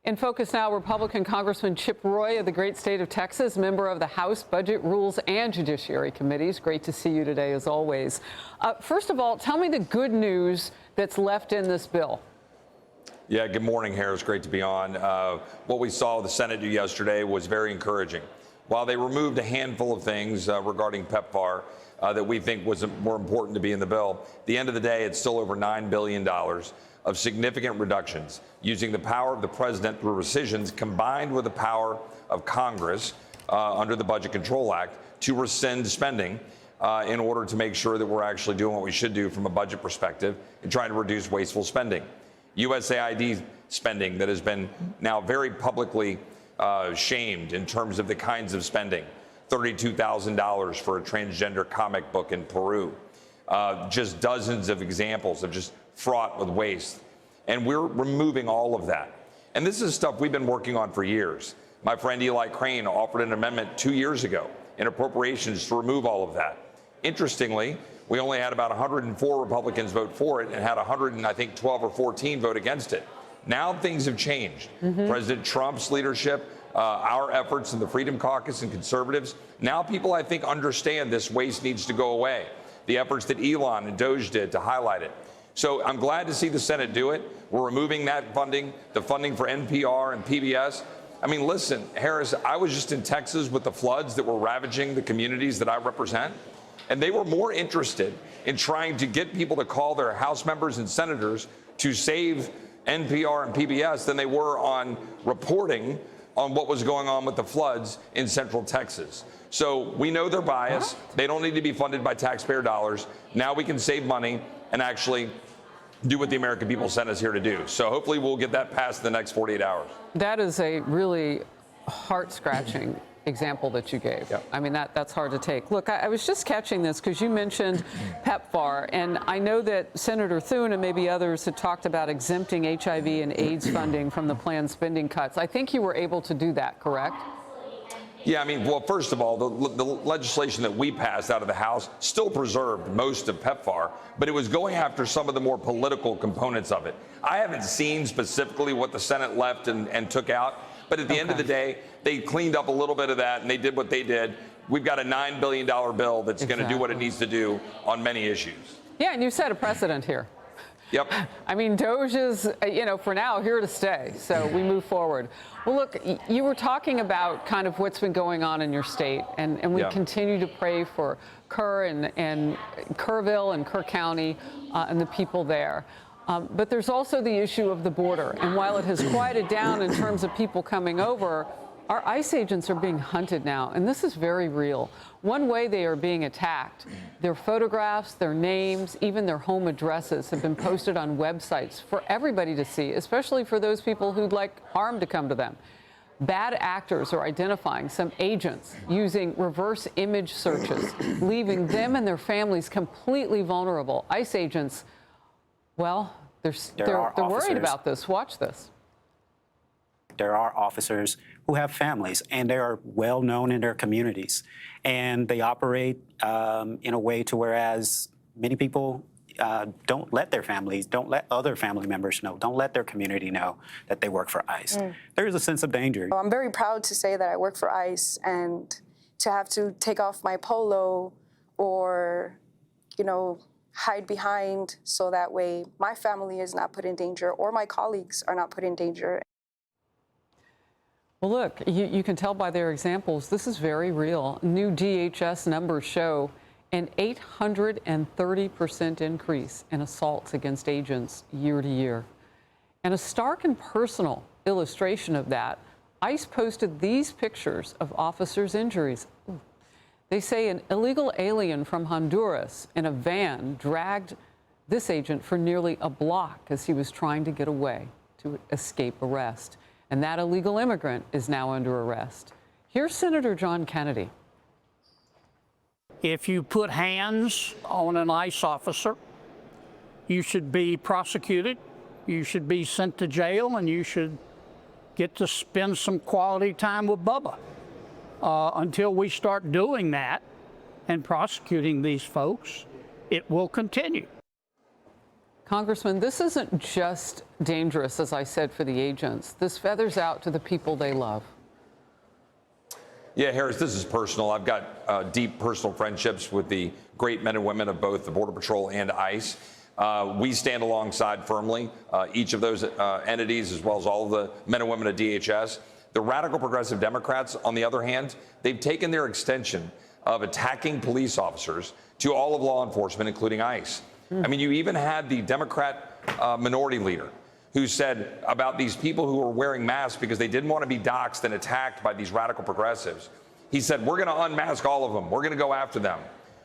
In focus now, Republican Congressman Chip Roy of the great state of Texas, member of the House Budget, Rules, and Judiciary Committees. Great to see you today, as always. First of all, tell me the good news that's left in this bill. Yeah, good morning, Harris. Great to be on. What we saw the Senate do yesterday was very encouraging. While they removed a handful of things regarding PEPFAR that we think was more important to be in the bill, at the end of the day, it's still over $9 billion of significant reductions using the power of the president through rescissions combined with the power of Congress under the Budget Control Act to rescind spending in order to make sure that we're actually doing what we should do from a budget perspective and trying to reduce wasteful spending. USAID spending that has been now very publicly shamed in terms of the kinds of spending. $32,000 for a transgender comic book in Peru. Just dozens of examples of just fraught with waste. And we're removing all of that. And this is stuff we've been working on for years. My friend Eli Crane offered an amendment 2 years ago in appropriations to remove all of that. Interestingly, we only had about 104 Republicans vote for it and had 12 or 14 vote against it. Now things have changed. President Trump's leadership, our efforts in the Freedom Caucus and conservatives, now people, I think, understand this waste needs to go away. The efforts that Elon and Doge did to highlight it. So I'm glad to see the Senate do it. We're removing that funding, the funding for NPR and PBS. I mean, listen, Harris, I was just in Texas with the floods that were ravaging the communities that I represent, and they were more interested in trying to get people to call their House members and senators to save NPR and PBS than they were on reporting on what was going on with the floods in Central Texas. So we know they're biased. They don't need to be funded by taxpayer dollars. Now we can save money and actually do what the American people sent us here to do. So hopefully we'll get that passed in the next 48 hours. That is a really heart-scratching example that you gave. Yep. I mean, that's hard to take. Look, I was just catching this because you mentioned PEPFAR, and I know that Senator Thune and maybe others had talked about exempting HIV and AIDS funding from the planned spending cuts. I think you were able to do that, correct? Yeah, I mean, well, first of all, the legislation that we passed out of the House still preserved most of PEPFAR, but it was going after some of the more political components of it. I haven't seen specifically what the Senate left and took out, but at the end of the day, they cleaned up a little bit of that and they did what they did. We've got a $9 billion bill that's going to do what it needs to do on many issues. Yeah, and you set a precedent here. Yep. I mean, Doge is, for now, here to stay. So we move forward. Well, look, you were talking about kind of what's been going on in your state, and we continue to pray for Kerr and Kerrville and Kerr County and the people there. But there's also the issue of the border. And while it has quieted down in terms of people coming over, our ICE agents are being hunted now, and this is very real. One way they are being attacked, their photographs, their names, even their home addresses have been posted on websites for everybody to see, especially for those people who'd like harm to come to them. Bad actors are identifying some agents using reverse image searches, leaving them and their families completely vulnerable. ICE agents, well, they're worried about this. Watch this. There are officers who have families, and they are well known in their communities, and they operate in a way to whereas many people don't let their families, don't let other family members know, don't let their community know that they work for ICE. There is a sense of danger. I'm very proud to say that I work for ICE, and to have to take off my polo or, hide behind so that way my family is not put in danger or my colleagues are not put in danger. Well, look, you can tell by their examples, this is very real. New DHS numbers show an 830% increase in assaults against agents year to year. And a stark and personal illustration of that, ICE posted these pictures of officers' injuries. They say an illegal alien from Honduras in a van dragged this agent for nearly a block as he was trying to get away to escape arrest. And that illegal immigrant is now under arrest. Here's Senator John Kennedy. If you put hands on an ICE officer, you should be prosecuted, you should be sent to jail, and you should get to spend some quality time with Bubba. Until we start doing that and prosecuting these folks, it will continue. Congressman, this isn't just dangerous, as I said, for the agents. This feathers out to the people they love. Yeah, Harris, this is personal. I've got deep personal friendships with the great men and women of both the Border Patrol and ICE. We stand alongside firmly each of those entities, as well as all of the men and women of DHS. The radical progressive Democrats, on the other hand, they've taken their extension of attacking police officers to all of law enforcement, including ICE. I mean, you even had the Democrat minority leader who said about these people who were wearing masks because they didn't want to be doxxed and attacked by these radical progressives. He said, we're going to unmask all of them. We're going to go after them.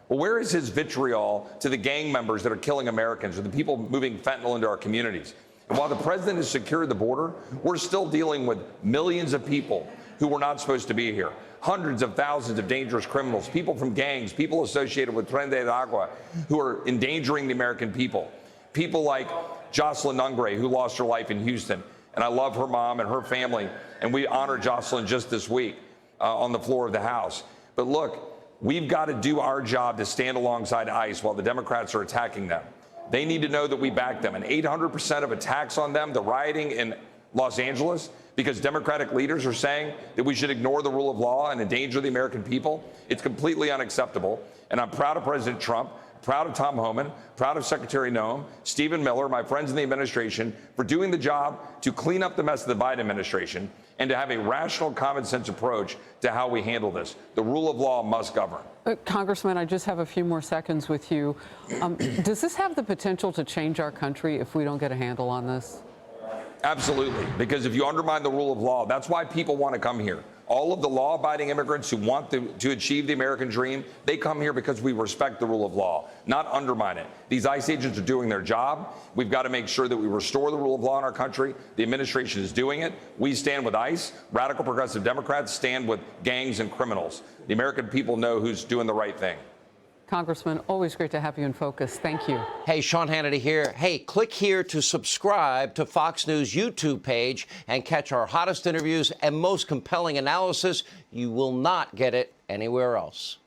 Well, where is his vitriol to the gang members that are killing Americans or the people moving fentanyl into our communities? And while the president has secured the border, we're still dealing with millions of people who were not supposed to be here. Hundreds of thousands of dangerous criminals, people from gangs, people associated with Tren de Agua who are endangering the American people. People like Jocelyn Nungray, who lost her life in Houston. And I love her mom and her family. And we honored Jocelyn just this week on the floor of the House. But look, we've got to do our job to stand alongside ICE while the Democrats are attacking them. They need to know that we back them. And 800% of attacks on them, the rioting in Los Angeles, because Democratic leaders are saying that we should ignore the rule of law and endanger the American people, it's completely unacceptable. And I'm proud of President Trump, proud of Tom Homan, proud of Secretary Noem, Stephen Miller, my friends in the administration, for doing the job to clean up the mess of the Biden administration and to have a rational, common sense approach to how we handle this. The rule of law must govern. Congressman, I just have a few more seconds with you. Does this have the potential to change our country if we don't get a handle on this? Absolutely, because if you undermine the rule of law, that's why people want to come here. All of the law-abiding immigrants who want to achieve the American dream, they come here because we respect the rule of law, not undermine it. These ICE agents are doing their job. We've got to make sure that we restore the rule of law in our country. The administration is doing it. We stand with ICE. Radical progressive Democrats stand with gangs and criminals. The American people know who's doing the right thing. Congressman, always great to have you in focus. Thank you. Hey, Sean Hannity here. Hey, click here to subscribe to Fox News YouTube page and catch our hottest interviews and most compelling analysis. You will not get it anywhere else.